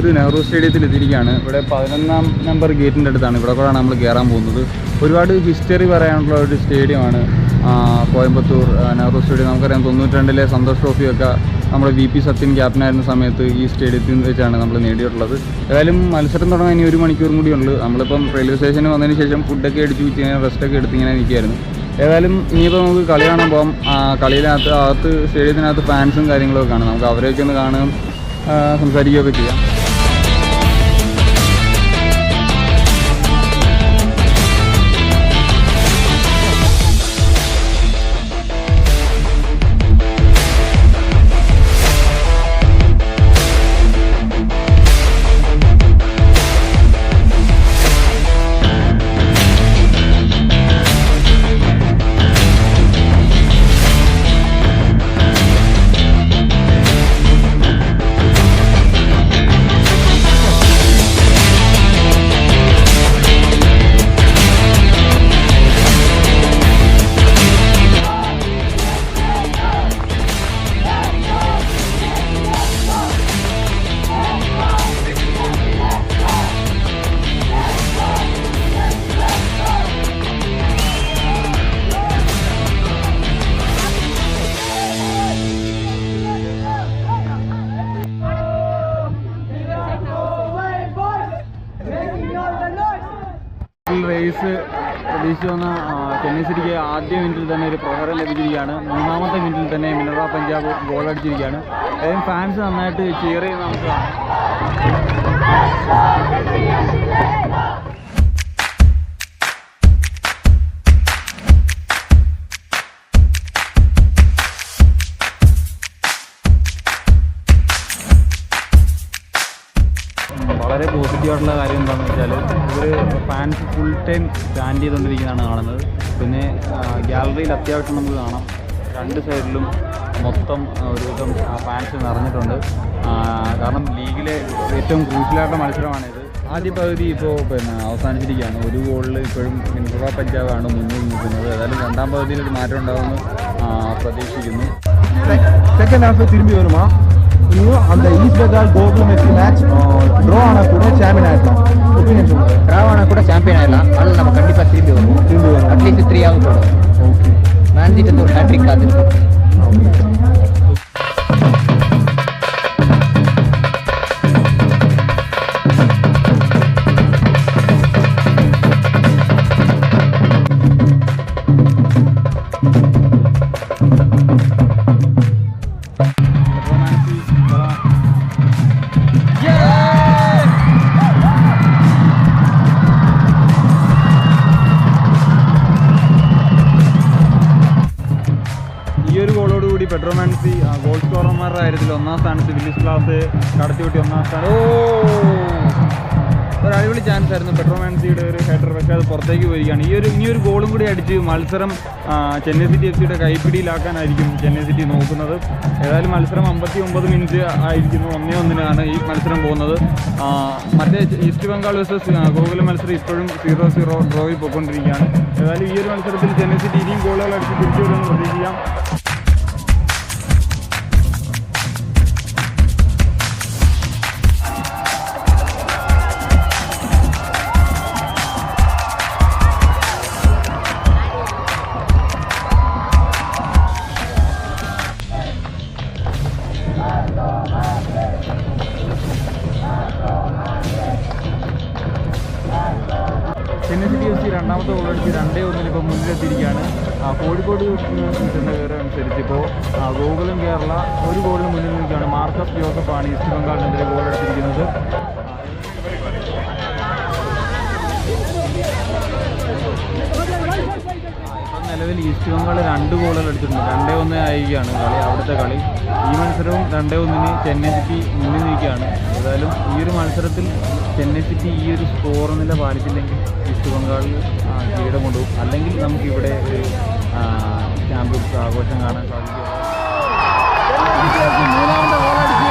കോയമ്പത്തൂർ നെഹ്റു സ്റ്റേഡിയത്തിൽ എത്തിയിരിക്കുകയാണ്. ഇവിടെ 11-ാം നമ്പർ ഗേറ്റിൻ്റെ അടുത്താണ്. ഇവിടെ കൂടെയാണ് നമ്മൾ കയറാൻ പോകുന്നത്. ഒരുപാട് ഹിസ്റ്ററി പറയാനുള്ള ഒരു സ്റ്റേഡിയമാണ് കോയമ്പത്തൂർ നെഹ്റു സ്റ്റേഡിയം. നമുക്കറിയാം 92-ലെ സന്തോഷ് ട്രോഫിയൊക്കെ നമ്മുടെ VP സത്യൻ ക്യാപ്റ്റനായിരുന്ന സമയത്ത് ഈ സ്റ്റേഡിയത്തിൽ വെച്ചാണ് നമ്മൾ നേടിയിട്ടുള്ളത്. ഏതായാലും മത്സരം തുടങ്ങാൻ ഇനി 1 മണിക്കൂറും കൂടി ഉണ്ട്. നമ്മളിപ്പം റെയിൽവേ സ്റ്റേഷനിൽ വന്നതിന് ശേഷം ഫുഡൊക്കെ അടിച്ച് വെച്ച് കഴിഞ്ഞാൽ റെസ്റ്റൊക്കെ എടുത്ത് ഇങ്ങനെ നിൽക്കുകയായിരുന്നു. ഏതായാലും ഇനിയിപ്പോൾ നമുക്ക് കളി കാണാൻ പോകാം. കളിയിനകത്ത് സ്റ്റേഡിയത്തിനകത്ത് ഫാൻസും കാര്യങ്ങളൊക്കെ കാണാം. നമുക്ക് അവരെയൊക്കെ ഒന്ന് കാണുകയും സംസാരിക്കുകയൊക്കെ ചെയ്യാം. റേസ് പ്രതീക്ഷിച്ച് വന്ന ചെന്നൈ സിറ്റിക്ക് ആദ്യ മിനിറ്റിൽ തന്നെ ഒരു പ്രഹരം ലഭിച്ചിരിക്കുകയാണ്. 3-ാമത്തെ മിനിറ്റിൽ തന്നെ മിനർവ പഞ്ചാബ് ഗോൾ അടിച്ചിരിക്കുകയാണ്. ഏതായാലും ഫാൻസ് നന്നായിട്ട് ചിയർ ചെയ്യുന്ന നമുക്ക് കാണാം. വളരെ പോസിറ്റീവായിട്ടുള്ള കാര്യം എന്താണെന്ന് വെച്ചാൽ ഇവർ ഫാൻസ് ഫുൾ ടൈം സ്റ്റാൻഡ് ചെയ്തുകൊണ്ടിരിക്കുന്നതാണ് കാണുന്നത്. പിന്നെ ഗാലറിയിൽ അത്യാവശ്യം നമുക്ക് കാണാം 2 സൈഡിലും മൊത്തം ഒരുവിധം ഫാൻസ് നിറഞ്ഞിട്ടുണ്ട്. കാരണം ലീഗിലെ ഏറ്റവും ക്രൂഷ്യലായിട്ടുള്ള മത്സരമാണിത്. ആദ്യ പകുതി ഇപ്പോൾ അവസാനിച്ചിരിക്കുകയാണ്. 1 ഗോളിൽ ഇപ്പോഴും മിനർവ പഞ്ചാബാണ് മുന്നിൽ നിൽക്കുന്നത്. ഏതായാലും 2-ാം പകുതിയിൽ ഒരു മാറ്റം ഉണ്ടാകുമെന്ന് പ്രതീക്ഷിക്കുന്നു. സെക്കൻഡ് ഹാഫ് തിരുമ്പി വരുമോ அந்த East Bengal Gokulam FC match draw ஆனால் கூட சாம்பியன் ஆகிடலாம். ஒப்பீனியன் சொல்லுங்கள். ட்ரா ஆனால் கூட சாம்பியன் ஆகிடலாம். ஆனால் நம்ம கண்டிப்பாக திரும்பி வரும். அட்லீஸ்ட் 3 போடும். ஓகே. மேன் சிட்டி ஒரு ஹேட்ரிக் காது. പെട്രോമാൻസി ഗോൾ സ്കോറർമാരുടെ കാര്യത്തിൽ 1-ാം സ്ഥാനത്ത് വില്ലിസ് ക്ലാസ് കടത്തിവിട്ടി 1-ാം സ്ഥാനം. ഒരു അടിപൊളി ചാൻസ് ആയിരുന്നു പെട്രോമാൻസിയുടെ ഒരു ഹെഡർ, പക്ഷേ അത് പുറത്തേക്ക് പോയിരിക്കുകയാണ്. ഇനിയൊരു ഗോളും കൂടി അടിച്ച് മത്സരം ചെന്നൈ സിറ്റി FC കൈപ്പിടിയിലാക്കാനായിരിക്കും ചെന്നൈ സിറ്റി നോക്കുന്നത്. ഏതായാലും മത്സരം 59 മിനിറ്റ് ആയിരിക്കുന്നു. 1-1 ഈ മത്സരം പോകുന്നത്. മറ്റേ ഈസ്റ്റ് ബംഗാൾ വേഴ്സസ് ഗോകുലം മത്സരം ഇപ്പോഴും 0-0 ഡ്രോയിൽ പോയിക്കൊണ്ടിരിക്കുകയാണ്. ഏതായാലും ഈ ഒരു മത്സരത്തിൽ ചെന്നൈ സിറ്റി ഇനിയും ഗോളുകൾ അടിച്ച് തിരിച്ചു വരുമെന്ന് പ്രതീക്ഷിക്കാം. ചെന്നൈ സിറ്റി FC 2-ാമത്തെ ഗോൾ അടിച്ച് 2-1 ഇപ്പോൾ മുന്നിലെത്തിയിരിക്കുകയാണ്. കോഴിക്കോട് ചെന്ന വിവരം അനുസരിച്ച് ഇപ്പോൾ ഗോകുലം കേരള 1 ഗോളിന് മുന്നിൽ നിൽക്കുകയാണ്. മാർക്കസ് ജോസഫാണ് ഈസ്റ്റ് ബംഗാളിനെതിരെ ഗോൾ അടിച്ചിരിക്കുന്നത്. ഇപ്പം നിലവിൽ ഈസ്റ്റ് ബംഗാൾ 2 ഗോളുകൾ അടിച്ചിട്ടുണ്ട്. 2-1 ആയിരിക്കുകയാണ് അവിടുത്തെ കളി. ഈ മത്സരവും 2-1 ചെന്നൈ സിറ്റി മുന്നിൽ നിൽക്കുകയാണ്. ഏതായാലും ഈ ഒരു മത്സരത്തിൽ ചെന്നൈ സിറ്റി ഈ ഒരു സ്കോർ നില പാലിച്ചില്ലെങ്കിൽ ഈസ്റ്റ് ബംഗാളിൽ കിരീടം കൊണ്ടുപോകും. അല്ലെങ്കിൽ നമുക്കിവിടെ ഒരു ചാമ്പ്യൻസ് ആഘോഷം കാണാൻ സാധിക്കും. 3-ാമത്തെ ഗോൾ അടിച്ച്